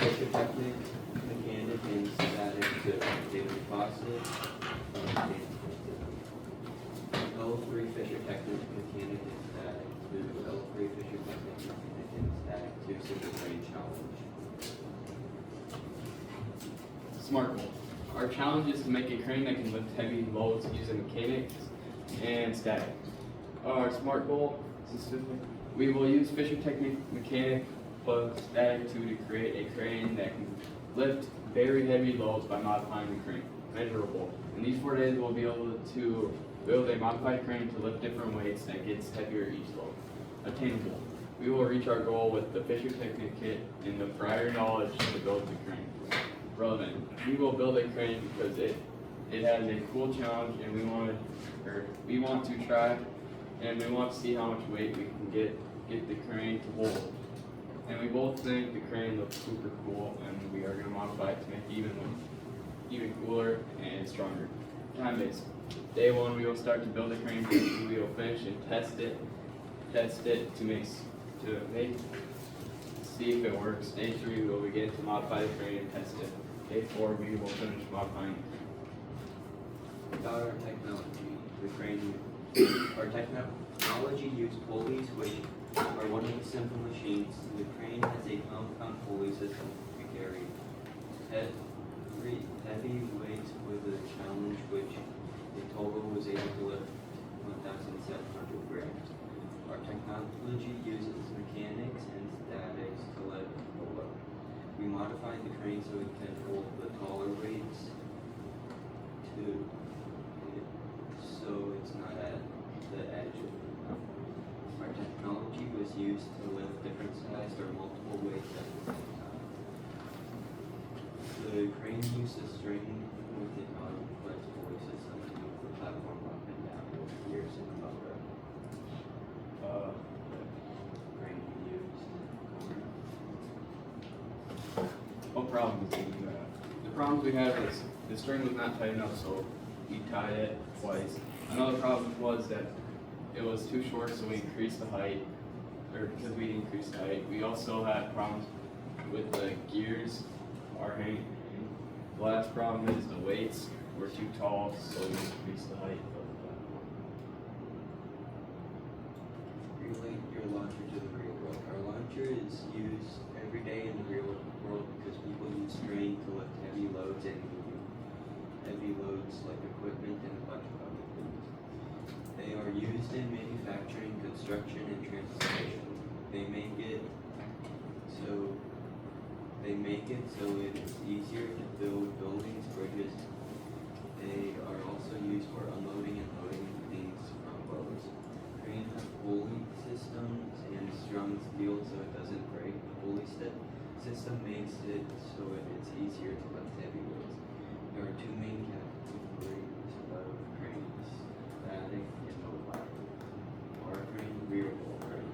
Fisher Technic, Mechanic, and Static to David Fawcett. L3 Fisher Technic, Mechanic, and Static to L3 Fisher Technic, Mechanic, and Static to Single Train Challenge. SMART goal. Our challenge is to make a crane that can lift heavy loads using mechanics and static. Our SMART goal, specifically, we will use Fisher Technic, mechanic, plus static to create a crane that can lift very heavy loads by modifying the crane. Measurable. In these 4 days, we'll be able to build a modified crane to lift different weights that gets heavier each load. Attainable. We will reach our goal with the Fisher Technic kit and the prior knowledge to build the crane. Relevant. We will build a crane because it has a cool challenge, and we want to try, and we want to see how much weight we can get the crane to hold. And we both think the crane looks super cool, and we are going to modify it to make it even cooler and stronger. Time based. Day 1, we will start to build the crane. We will finish and test it see if it works. Day 3, we will begin to modify the crane and test it. Day 4, we will finish modifying it. About our technology, the crane, our technology used pulleys, which are one of the simple machines. The crane has a compound pulley system to carry heavy weights with a challenge, which in total was able to lift 1,700 grams. Our technology uses mechanics and statics to lift the load. We modified the crane so it can hold the taller weights so it's not at the edge of the ground. Our technology was used to lift different sized or multiple weights at the same time. The crane used a string with an autoflex pulley system to move the platform up and down with gears and a motor. Crane we used. What problems did you have? The problems we had was the string was not tight enough, so we tied it twice. Another problem was that it was too short, so we increased the height, or because we increased the height. We also had problems with the gears, our hanging. The last problem is the weights were too tall, so we increased the height of the platform. Relate your launcher to the real world. Our launcher is used every day in the real world because people use strain to lift heavy loads and moving heavy loads like equipment and a bunch of other things. They are used in manufacturing, construction, and transportation. They make it so it's easier to build buildings, bridges. They are also used for unloading and loading things from boats. Cranes have pulley systems and strung steel so it doesn't break. The pulley system makes it so it's easier to lift heavy weights. There are 2 main categories of cranes: static and mobile. Bar crane, rear wheel crane.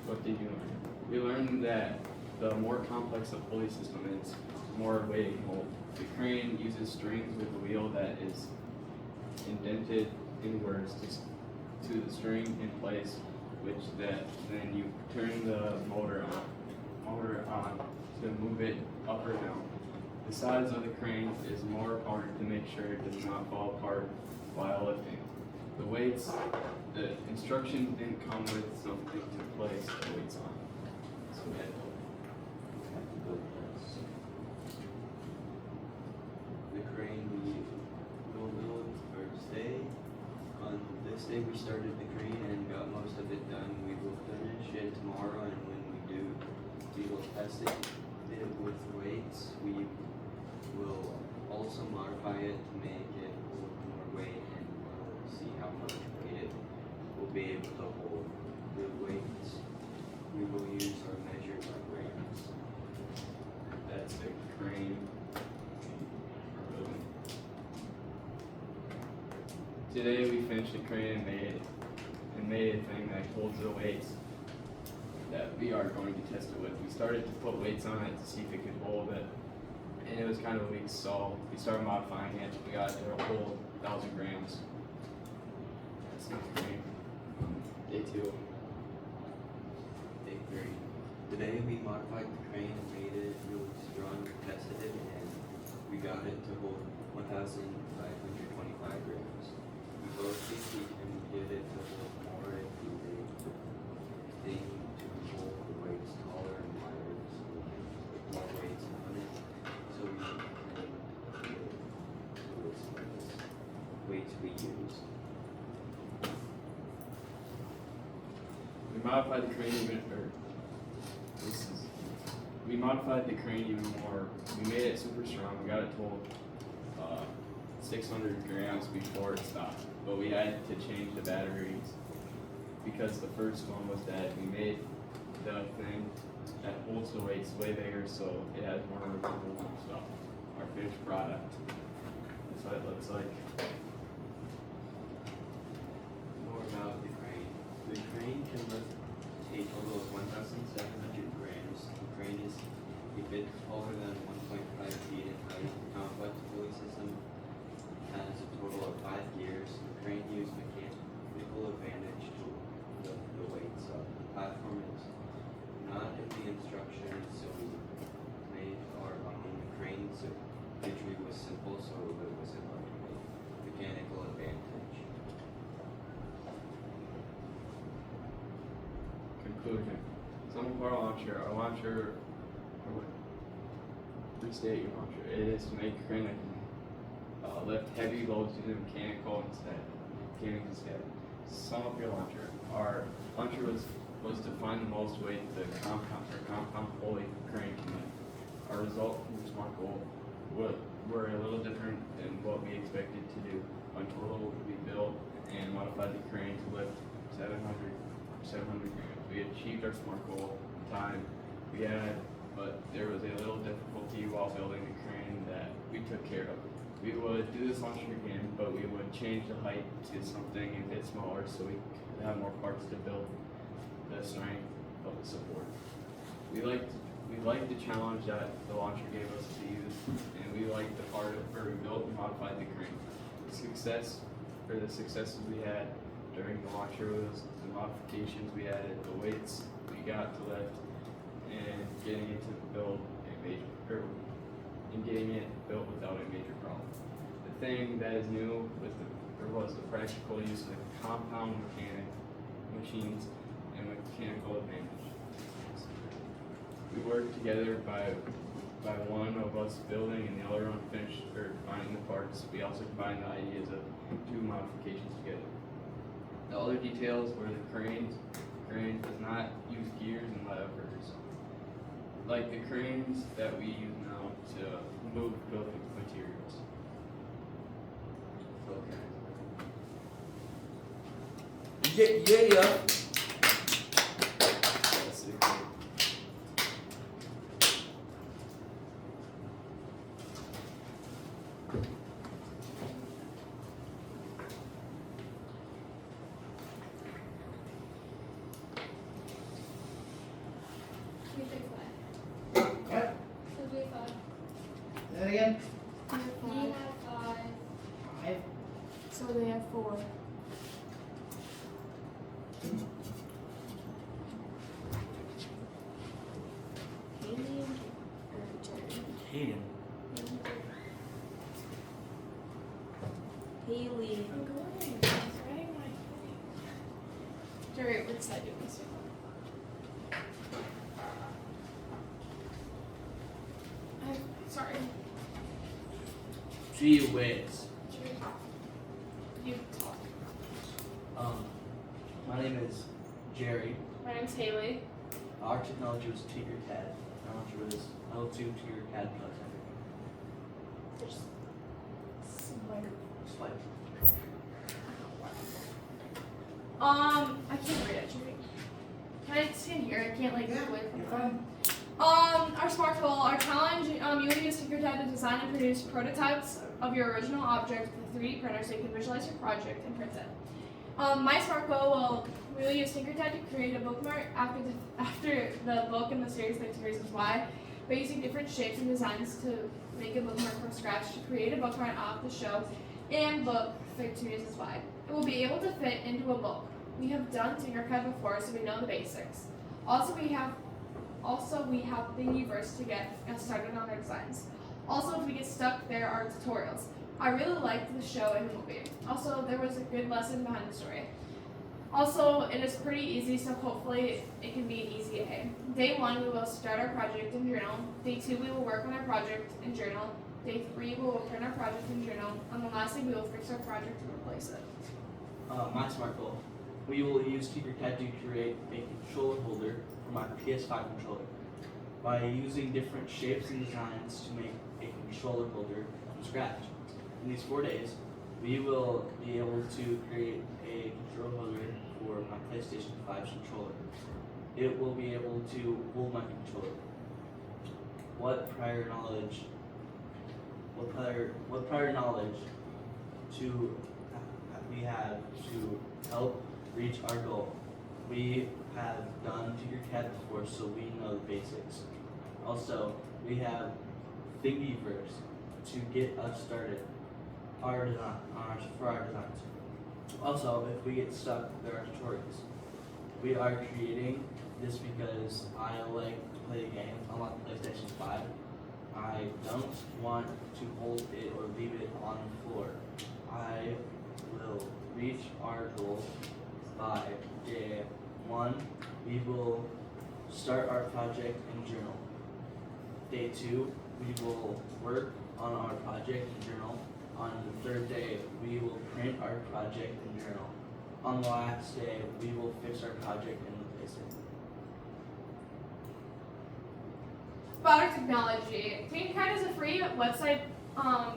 What did you learn? We learned that the more complex the pulley system is, the more weight it can hold. The crane uses strings with a wheel that is indented inwards to the string in place, which then you turn the motor on to move it up or down. The size of the crane is more important to make sure it does not fall apart while lifting. The weights, the instruction didn't come with something to place the weights on. So we had to build this. The crane we will build first day. On this day we started the crane and got most of it done. We will finish it tomorrow, and when we do, we will test it with weights. We will also modify it to make it hold more weight, and we'll see how much weight it will be able to hold. The weights we will use are measured by grams. That's the crane. Today we finished the crane and made a thing that holds the weights that we are going to test it with. We started to put weights on it to see if it could hold it, and it was kind of weak, so we started modifying it. We got it to hold 1,000 grams. That's not crane. Day 2. Day 3. today we modified the crane and made it really strong. We tested it and we got it to hold 1,525 grams. We both think we can get it to hold more if we made the thing to hold the weights taller and wider so we can put more weights on it. So we can get it to its weights we use. We modified the crane we modified the crane even more. We made it super strong. We got it to hold 600 grams before it stopped. But we had to change the batteries because the first one was dead. We made the thing that holds the weights way bigger so it has more removable stuff. Our finished product. That's what it looks like. More about the crane. The crane can lift a total of 1,700 grams. The crane is a bit taller than 1.5 feet in height. The complex pulley system has a total of 5 gears. The crane used mechanical advantage to lift the weights up. The platform is not in the instructions, so we made our own. The crane's entry was simple, so it was a mechanical advantage. Conclusion. Some of our launcher, restate your launcher. It is to make a crane that can lift heavy loads using mechanics instead. Sum up your launcher. Our launcher was to find the most weight the compound pulley crane can lift. Our result from the Smart Goal were a little different than what we expected to do. On total, we built and modified the crane to lift 700 grams. We achieved our Smart Goal in time we had, but there was a little difficulty while building the crane that we took care of. We would do this launcher again, but we would change the height to something a bit smaller so we could have more parts to build the strength of the support. We liked the challenge that the launcher gave us to use, and we liked the part of where we built and modified the crane. The successes we had during the launcher was the modifications we added, the weights we got to lift, and getting it built without a major problem. The thing that is new was the practical use of the compound machines and mechanical advantage. We worked together by one of us building and the other one finding the parts. We also combined the ideas of two modifications together. The other details were the crane does not use gears and levers like the cranes that we use now to move building materials. Yeah. That's it. What? That again? You have 5. 5. So they have 4. Haley or Jerry? Hayden. Haley. I'm going. I was writing my thing. Jerry, what side do we sit on? Sorry. Gee whiz. Jerry. You talk. My name is Jerry. My name's Haley. Our technology was Tinkercad. Our launcher was L2 Tinkercad plus everything. There's somewhere. Slight. I can't read it, Jerry. Can I stand here? I can't like Yeah, go away from you're the fine. Our SMART goal, our challenge, you will use Tinkercad to design and produce prototypes of your original object with a 3D printer so you can visualize your project and print it. My SMART goal we will use Tinkercad to create a bookmark after the book in the series 13 Reasons Why by using different shapes and designs to make a bookmark from scratch to create a bookmark off the show and book 13 Reasons Why. It will be able to fit into a book. We have done Tinkercad before, so we know the basics. Also, we have Also, we have Thingiverse to get us started on our designs. Also, if we get stuck, there are tutorials. I really liked the show and the movie. Also, there was a good lesson behind the story. Also, it is pretty easy, so hopefully it can be an easy A. Day 1, we will start our project and journal. Day 2, we will work on our project and journal. Day 3, we will print our project and journal. And then lastly, we will fix our project and replace it. My SMART goal. We will use Tinkercad to create a controller holder for my PS5 controller. By using different shapes and designs to make a controller holder from scratch. In these 4 days, we will be able to create a controller holder for my PlayStation 5 controller. It will be able to hold my controller. What prior knowledge to we have to help reach our goal? We have done Tinkercad before, so we know the basics. Also, we have Thingiverse to get us started for our designs. Also, if we get stuck, there are tutorials. We are creating this because I like to play games on my PlayStation 5. I don't want to hold it or leave it on the floor. I will reach our goal by day 1. We will start our project and journal. Day 2, we will work on our project and journal. On the 3rd day, we will print our project and journal. On the last day, we will fix our project and replace it. About our technology, Tinkercad is a free website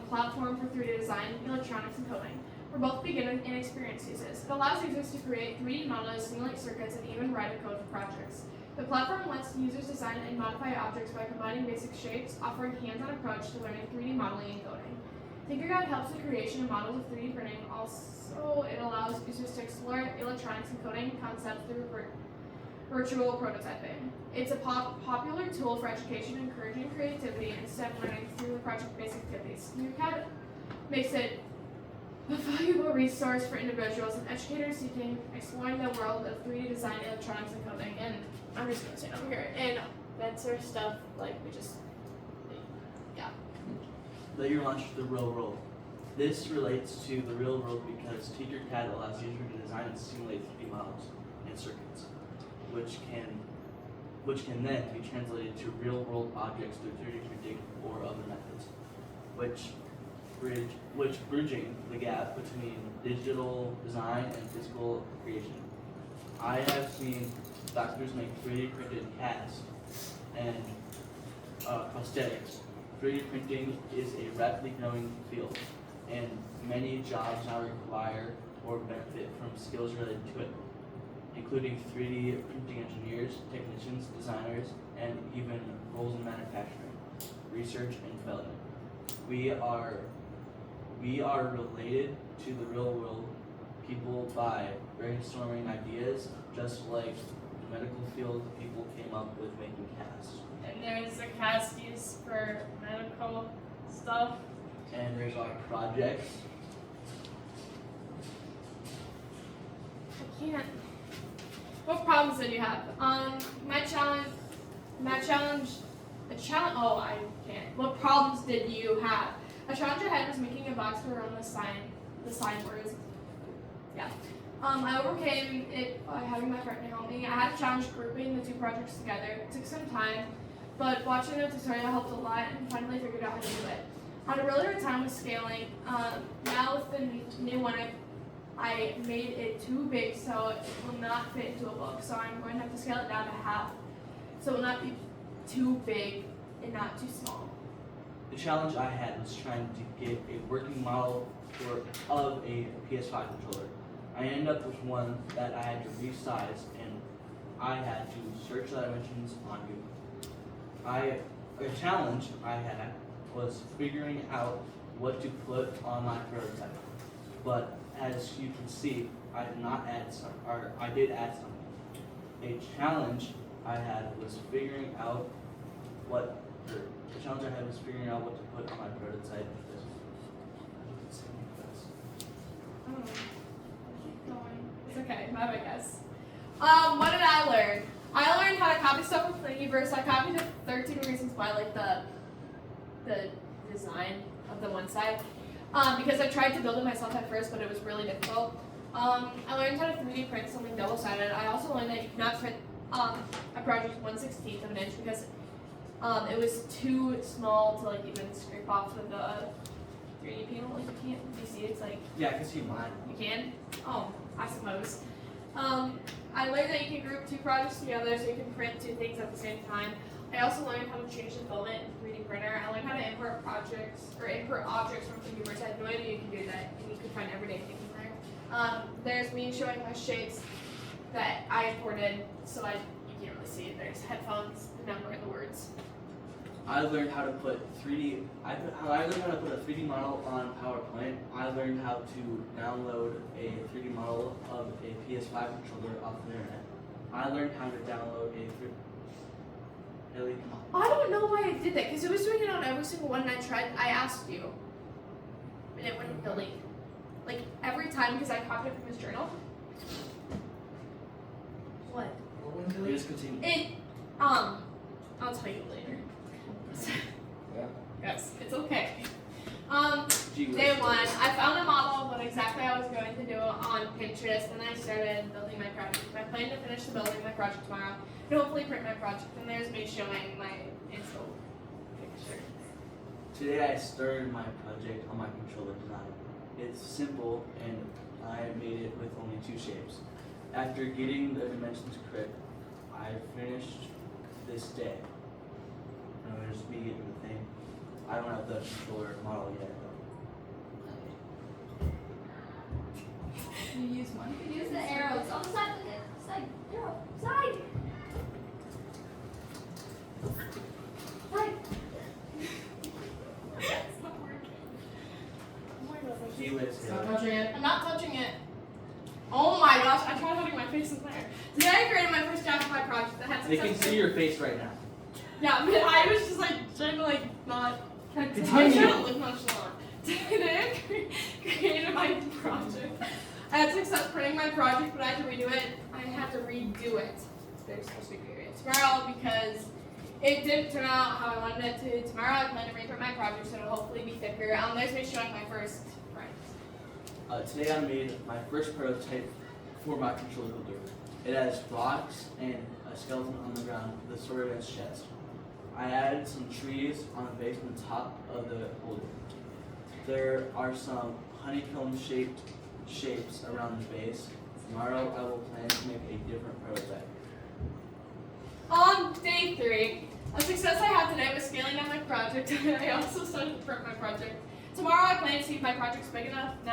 platform for 3D design, electronics, and coding for both beginner and experienced users. It allows users to create 3D models, simulate circuits, and even write a code for projects. The platform lets users design and modify objects by combining basic shapes, offering hands-on approach to learning 3D modeling and coding. Tinkercad helps the creation of models of 3D printing. Also, it allows users to explore electronics and coding concepts through virtual prototyping. It's a popular tool for education, encouraging creativity and STEM learning through the project-based activities. Tinkercad makes it a valuable resource for individuals and educators seeking exploring the world of 3D design, electronics, and coding. And I'm just gonna stand over here and that's our stuff. Like we just, yeah. Let your launch the real world. This relates to the real world because Tinkercad allows users to design and simulate 3D models and circuits, which can then be translated to real world objects through 3D printing or other methods, which bridging the gap between digital design and physical creation. I have seen doctors make 3D printed casts and prosthetics. 3D printing is a rapidly growing field, and many jobs now require or benefit from skills related to it, including 3D printing engineers, technicians, designers, and even roles in manufacturing, research, and development. We are related to the real world people by brainstorming ideas, just like the medical field people came up with making casts. And there's a cast used for medical stuff. And there's our projects. I can't. What problems did you have? Oh, I can't. What problems did you have? A challenge I had was making a box for around the sign words. Yeah. I overcame it by having my partner help me. I had a challenge grouping the two projects together. It took some time, but watching the tutorial helped a lot and finally figured out how to do it. I had a really hard time with scaling. Now with the new one, I made it too big, so it will not fit into a book. So I'm going to have to scale it down to half, so it will not be too big and not too small. The challenge I had was trying to get a working model of a PS5 controller. I ended up with one that I had to resize, and I had to search the dimensions on Google. A challenge I had was figuring out what to put on my prototype. But as you can see, I did add something. A challenge I had was figuring out what to put on my prototype. Keep going. It's okay. My bad, guys. What did I learn? I learned how to copy stuff from Thingiverse. first, I copied the 13 Reasons Why, like the design of the one side, because I tried to build it myself at first, but it was really difficult. I learned how to 3D print something double-sided. I also learned that you cannot print a project 1/16 of an inch because it was too small to like even scrape off of the 3D panel. Like you can't. You see, it's like Yeah, I can see mine. you can. Oh, I suppose. I learned that you can group two projects together so you can print two things at the same time. I also learned how to change the filament in 3D printer. I learned how to import objects from computers. I had no idea you could do that, and you could find everyday things in there. There's me showing my shapes that I imported, so you can't really see it. There's headphones, the number, and the words. I learned how to put 3D. I learned how to put a 3D model on PowerPoint. I learned how to download a 3D model of a PS5 controller off the internet. I learned how to download a 3D. Haley, come on. I don't know why I did that, because it was doing it on every single one, and I asked you, and it wouldn't delete. Like, every time, because I copied it from his journal. What? We just continue. I'll tell you later. Yeah. Yes, it's okay. Gee whiz. Day one, I found a model of what exactly I was going to do on Pinterest, and I started building my project. I plan to finish the building of my project tomorrow, and hopefully print my project, and there's me showing my install picture. Today I started my project on my controller design. It's simple and I made it with only 2 shapes. After getting the dimensions correct, I finished this day. And I'm just me getting the thing. I don't have the controller model yet though. You use one. Use the arrows on the side. Look at side. Arrow. Side. Side. It's not working. Oh my gosh, Gee whiz, Stop Haley. touching it. I'm not touching it. Oh my gosh, I tried putting my face in there. Today I created my first draft of my project that had They can successful- see your face right now. Yeah, but I was just like trying to like not. I Continue. shouldn't look nonchalant. Today I created my project. I had success printing my project, but I had to redo it. I had to redo it. There's supposed to be period tomorrow because it didn't turn out how I wanted it to. Tomorrow I plan to reprint my project, so it'll hopefully be thicker. There's me showing my first print. Today I made my first prototype for my controller holder. It has rocks and a skeleton on the ground with a sword in its chest. I added some trees on the base and the top of the holder. There are some honeycomb shaped shapes around the base. Tomorrow I will plan to make a different prototype. On day 3, a success I had today was scaling down my project. I also started to print my project. Tomorrow I plan to see if my project's big enough I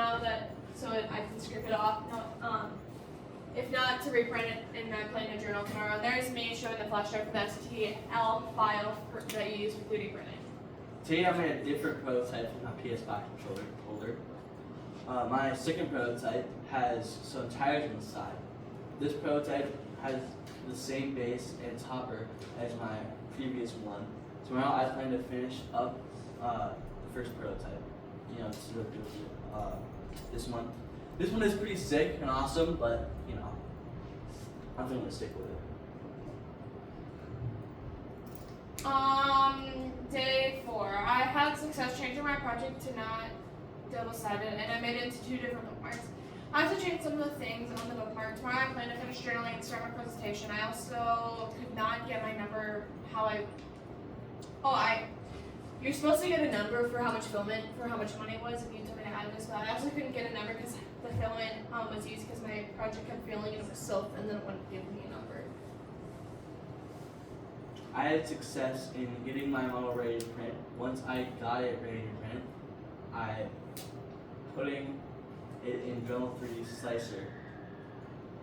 can script it off. If not, to reprint it in my plan to journal tomorrow. There's me showing the flash drive for the STL file that you use for 3D printing. Today I made a different prototype for my PS5 controller holder. My second prototype has some tires on the side. This prototype has the same base and topper as my previous one. Tomorrow I plan to finish up the first prototype. This one. This one is pretty sick and awesome, but I'm gonna stick with it. Day 4, I had success changing my project to not double-sided, and I made it into 2 different bookmarks. I have to change some of the things on the bookmark. Tomorrow I plan to finish journaling and start my presentation. I also could not get my number you're supposed to get a number for how much filament, for how much money it was, if you told me to add this, but I also couldn't get a number because the filament was used because my project kept failing and it was silk, and then it wouldn't give me a number. I had success in getting my model ready to print. Once I got it ready to print, I putting it in Dremel 3D Slicer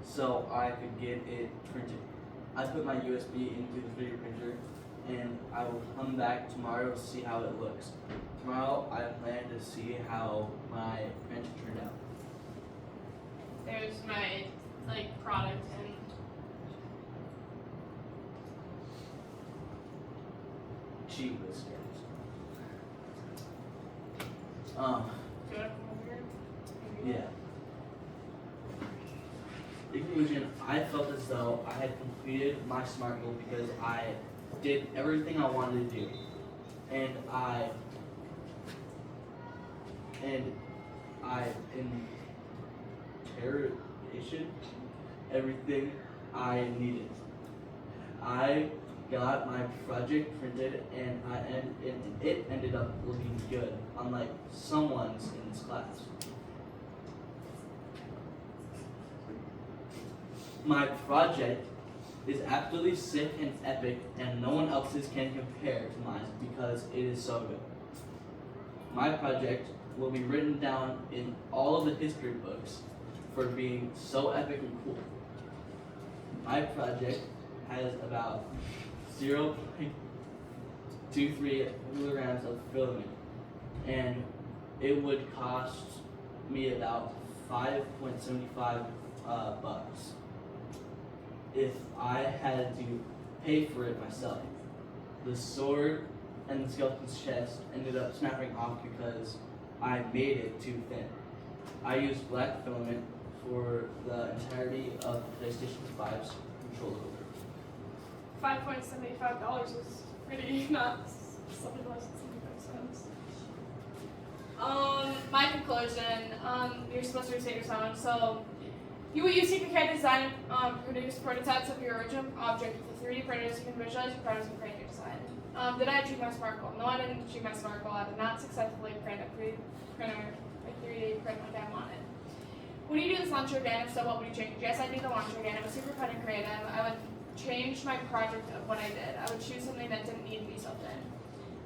so I could get it printed. I put my USB into the 3D printer and I will come back tomorrow to see how it looks. Tomorrow I plan to see how my print turned out. There's my product and Gee whiz. do you want to come over here? Yeah. In conclusion, I felt as though I had completed my SMART goal because I did everything I wanted to do, and I interrogation everything I needed. I got my project printed and it ended up looking good, unlike someone's in this class. My project is absolutely sick and epic, and no one else's can compare to mine because it is so good. My project will be written down in all of the history books for being so epic and cool. My project has about 0.23 kilograms of filament, and it would cost me about 5.75 bucks if I had to pay for it myself. The sword and the skeleton's chest ended up snapping off because I made it too thin. I used black filament for the entirety of PlayStation 5's controller. $5.75 is pretty not something less than 75 cents. My conclusion, you're supposed to restate your sound. So, you will use Tinkercad to design and produce prototypes of your original object with 3D printers. You can visualize your products and create your design. Did I achieve my SMART goal? No, I didn't achieve my SMART goal. I did not successfully print a 3D print like I wanted. Would you do this launcher again? If so, what would you change? Yes, I'd do the launcher again. It was super fun and creative. I would change my project of what I did. I would choose something that didn't need to be so thin.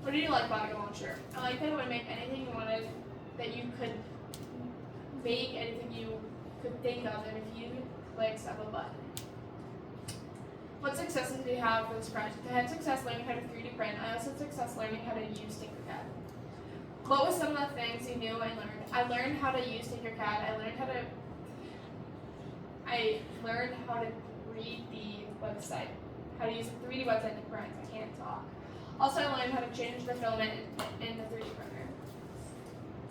What did you like about your launcher? I like that it would make anything you wanted, that you could make anything you could think of in a few clicks of a button. What successes did you have for this project? I had success learning how to 3D print. I also had success learning how to use Tinkercad. What was some of the things you knew and learned? I learned how to use Tinkercad. I learned how to read the website, how to use a 3D website to print. I can't talk. Also, I learned how to change the filament in the 3D printer.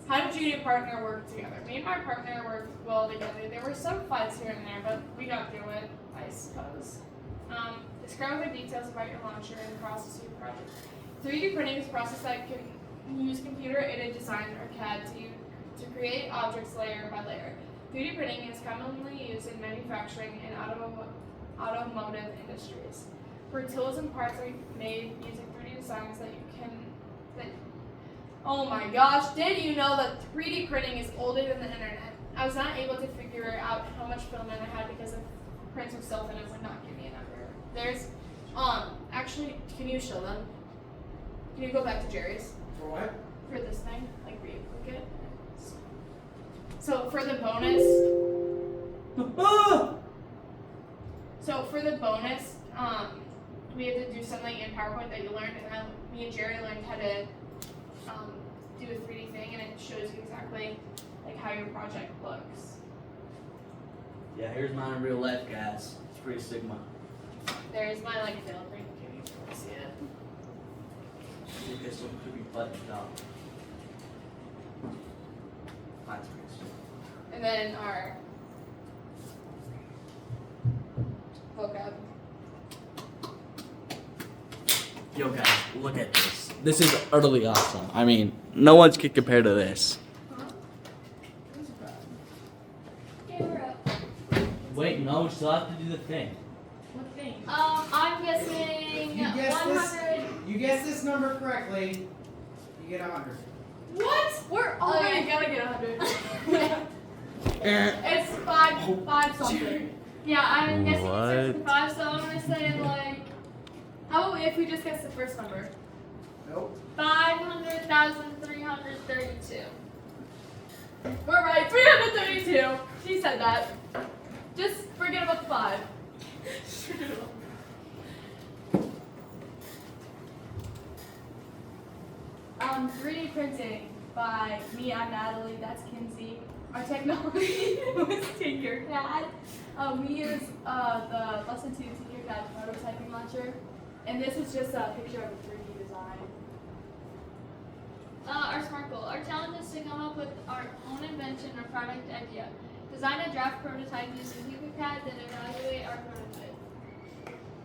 How did you and your partner work together? Me and my partner worked well together. There were some fights here and there, but we got through it, I suppose. Describe the details about your launcher and the process of your project. 3D printing is a process that can use computer-aided design or CAD to create objects layer by layer. 3D printing is commonly used in manufacturing and automotive industries, where tools and parts are made using 3D designs oh my gosh, did you know that 3D printing is older than the internet? I was not able to figure out how much filament I had because the prints were so thin it would not give me a number. There's, actually, can you show them? Can you go back to Jerry's? For what? For this thing, like where you click it. So for the bonus, we had to do something in PowerPoint that you learned, and me and Jerry learned how to do a 3D thing, and it shows you exactly like how your project looks. Yeah, here's mine in real life, guys. It's pretty Sigma. There's my like failed ring if you want to see it. This one could be buttoned up. Mine's pretty Sigma. And then our vocab. Yo guys, look at this. This is utterly awesome. I mean, no one's can compare to this. Okay, we're up. Wait, no, we still have to do the thing. What thing? I'm guessing You guessed 100. You guessed this number correctly, you get 100. What? We're already gonna get 100. It's five something. Yeah, I'm guessing What? it's 65, so I'm gonna say like How about if we just guess the first number? Nope. 500,332. We're right, 332. She said that. Just forget about the 5. 3D printing by me, I'm Natalie, that's Kinsey. Our technology was Tinkercad. We use the lesson 2 Tinkercad prototyping launcher. And this is just a picture of a 3D design. Our SMART goal. Our challenge is to come up with our own invention or product idea. Design a draft prototype using Tinkercad, then evaluate our prototype.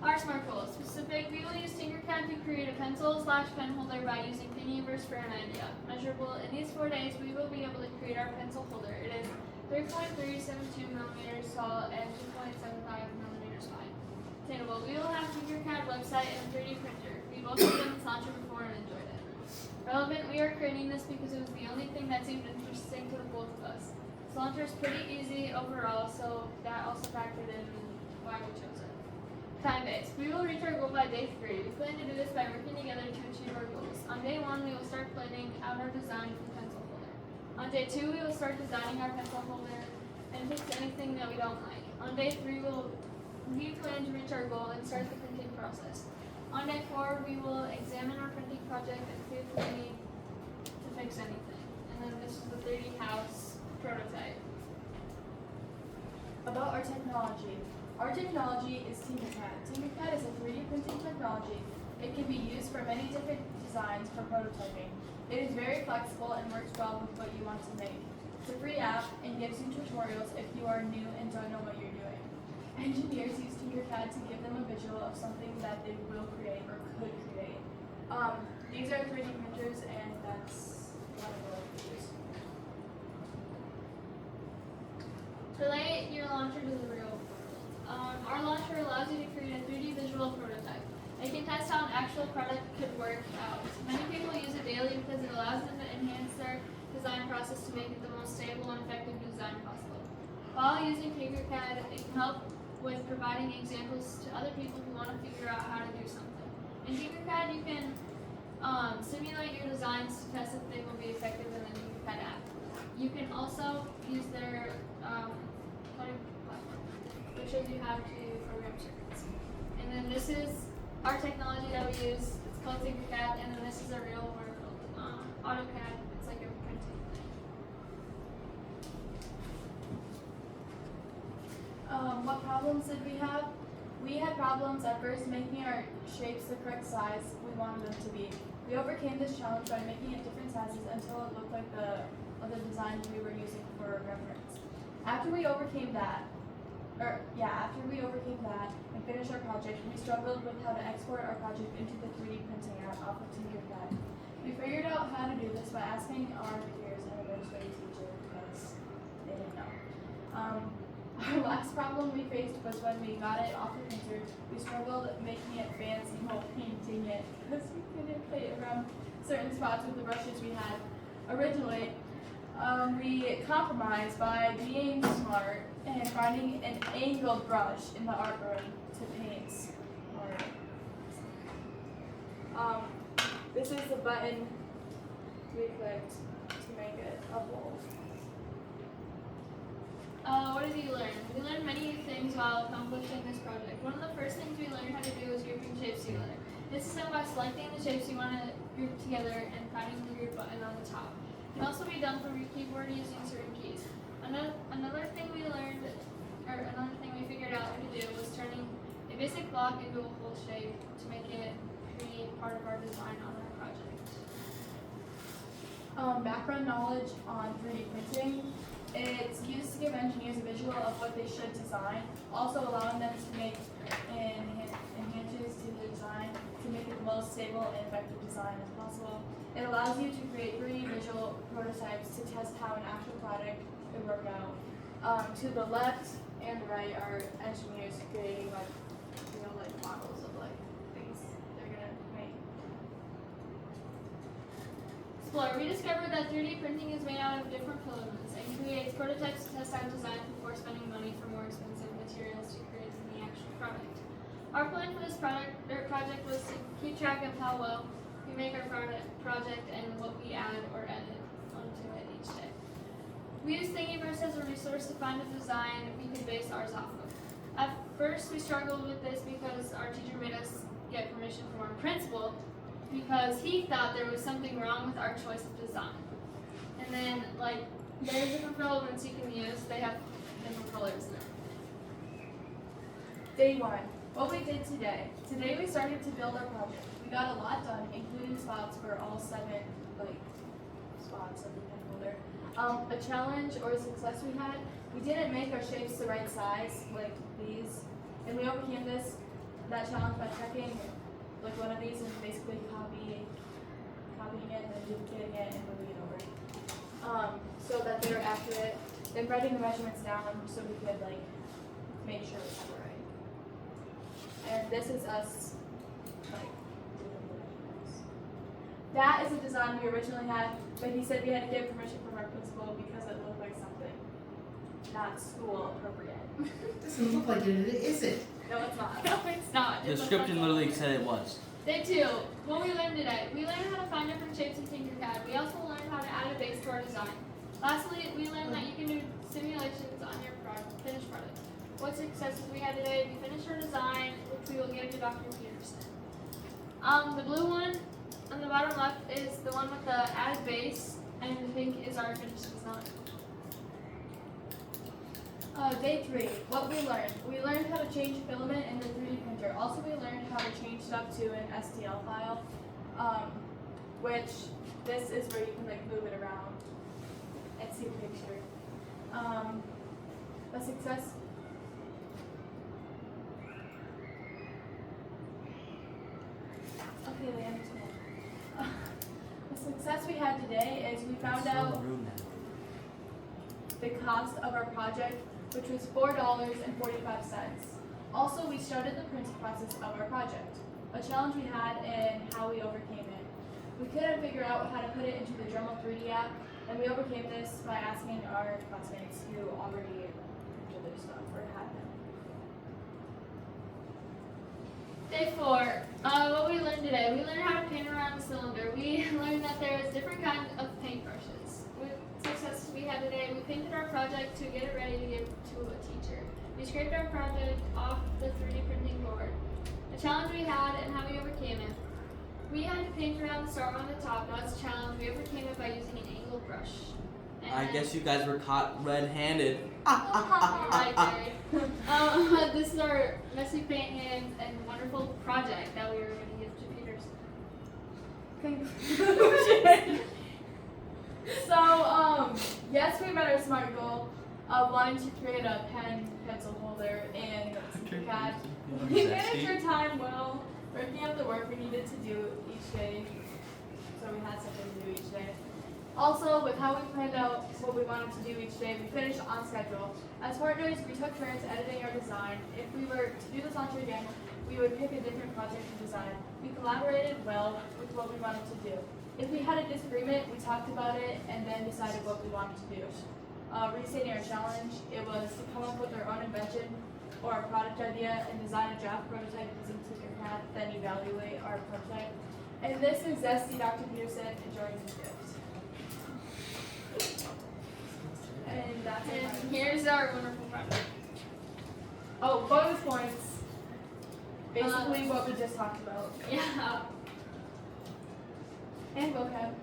Our SMART goals. Specific, we will use Tinkercad to create a pencil/pen holder by using Thingiverse for an idea. Measurable, in these 4 days, we will be able to create our pencil holder. It is 3.372 millimeters tall and 2.75 millimeters wide. Attainable, we will have Tinkercad website and a 3D printer. We've also done this launcher before and enjoyed it. Relevant, we are creating this because it was the only thing that seemed interesting to the both of us. This launcher is pretty easy overall, so that also factored in why we chose it. Time-based. We will reach our goal by day 3. We plan to do this by working together to achieve our goals. On day 1, we will start planning out our design for the pencil holder. On day 2, we will start designing our pencil holder and fix anything that we don't like. On day 3, we plan to reach our goal and start the printing process. On day 4, we will examine our printing project and see if we need to fix anything. And then this is the 3D house prototype. About our technology. Our technology is Tinkercad. Tinkercad is a 3D printing technology. It can be used for many different designs for prototyping. It is very flexible and works well with what you want to make. It's a free app and gives you tutorials if you are new and don't know what you're doing. Engineers use Tinkercad to give them a visual of something that they will create or could create. These are 3D printers, and that's one of the features. Relate your launcher to the real world. Our launcher allows you to create a 3D visual prototype. It can test how an actual product could work out. Many people use it daily because it allows them to enhance their design process to make it the most stable and effective design possible. While using Tinkercad, it can help with providing examples to other people who want to figure out how to do something. In Tinkercad, you can simulate your designs to test if they will be effective in the Tinkercad app. You can also use their coding platform, which shows you how to program circuits. And then this is our technology that we use. It's called Tinkercad, and then this is a real world AutoCAD. It's like a printing thing. What problems did we have? We had problems at first making our shapes the correct size we wanted them to be. We overcame this challenge by making it different sizes until it looked like the other designs we were using for reference. After we overcame that and finished our project, we struggled with how to export our project into the 3D printing app off of Tinkercad. We figured out how to do this by asking our peers and administrative teacher because they didn't know. Our last problem we faced was when we got it off the printer. We struggled making it fancy while painting it because we couldn't paint around certain spots with the brushes we had originally. We compromised by being smart and finding an angled brush in the art room to paint. This is the button we clicked to make it a bowl. What did you learn? We learned many new things while accomplishing this project. One of the first things we learned how to do was grouping shapes together. This is done by selecting the shapes you want to group together and finding the group button on the top. It can also be done from your keyboard using certain keys. Another thing we figured out how to do was turning a basic block into a whole shape to make it create part of our design on our project. Background knowledge on 3D printing. It's used to give engineers a visual of what they should design, also allowing them to make enhancements to the design to make it the most stable and effective design as possible. It allows you to create 3D visual prototypes to test how an actual product could work out. To the left and the right are engineers creating real life models of things they're gonna make. Explore. We discovered that 3D printing is made out of different filaments and creates prototypes to test our design before spending money for more expensive materials to create the actual product. Our plan for this project was to keep track of how well we make our project and what we add or edit onto it each day. We used Thingiverse as a resource to find a design we could base ours off of. At first, we struggled with this because our teacher made us get permission from our principal because he thought there was something wrong with our choice of design. And then, there's different filaments you can use. They have different colors in them. Day 1. What we did today. Today we started to build our project. We got a lot done, including spots for all 7 spots of the pen holder. A challenge or a success we had, we didn't make our shapes the right size, like these, and we overcame this that challenge by checking like one of these and basically copying it and then duplicating it and moving it over. So that they were accurate. Then writing the measurements down so we could like make sure we have it right. And this is us like doing the measurements. That is a design we originally had, but he said we had to get permission from our principal because it looked like something not school appropriate. Doesn't look like it, is it? No, it's not. No, it's not. The description literally said it was. Day 2, what we learned today. We learned how to find different shapes in Tinkercad. We also learned how to add a base to our design. Lastly, we learned that you can do simulations on your finished product. What successes we had today? We finished our design, which we will give to Dr. Peterson. The blue one on the bottom left is the one with the added base, and the pink is our finished design. Day 3, what we learned. We learned how to change filament in the 3D printer. Also, we learned how to change stuff to an STL file, which this is where you can like move it around and see the picture. A success. Okay, they understand. The success we had today is we found out the cost of our project, which was $4.45. Also, we started the printing process of our project, a challenge we had and how we overcame it. We couldn't figure out how to put it into the Dremel 3D app, and we overcame this by asking our classmates who already printed their stuff or had them. Day 4, what we learned today. We learned how to paint around the cylinder. We learned that there is different kinds of paintbrushes. With successes we had today, we painted our project to get it ready to give to a teacher. We scraped our project off the 3D printing board. A challenge we had and how we overcame it. We had to paint around the star on the top. That's a challenge. We overcame it by using an angled brush. I guess you guys were caught red-handed. Right, Jerry. This is our messy paint hands and wonderful project that we were going to give to Peterson. Conclusion. So, yes, we met our SMART goal of wanting to create a pen pencil holder in Tinkercad. We managed our time well, working out the work we needed to do each day, so we had something to do each day. Also, with how we planned out what we wanted to do each day, we finished on schedule. As partners, we took turns editing our design. If we were to do this launch again, we would pick a different project to design. We collaborated well with what we wanted to do. If we had a disagreement, we talked about it and then decided what we wanted to do. Restating our challenge, it was to come up with our own invention or a product idea and design a draft prototype using Tinkercad, then evaluate our prototype. And this is Zesty Dr. Peterson enjoying his gift. And that's it. And here's our wonderful project. Oh, bonus points. Basically what we just talked about. Yeah. And vocab.